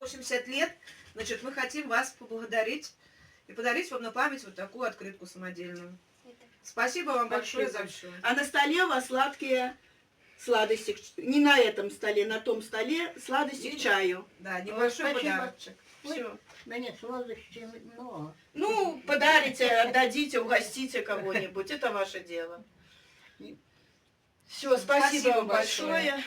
80 лет, значит, мы хотим вас поблагодарить и подарить вам на память вот такую открытку самодельную. Спасибо вам большое за все. А на столе у вас сладкие сладости. Не на этом столе, на том столе сладости к чаю. Да, небольшой Спасибо. подарочек. Все. Да нет, сладостей много. Ну, подарите, отдадите, угостите кого-нибудь. Это ваше дело. Все, спасибо вам большое.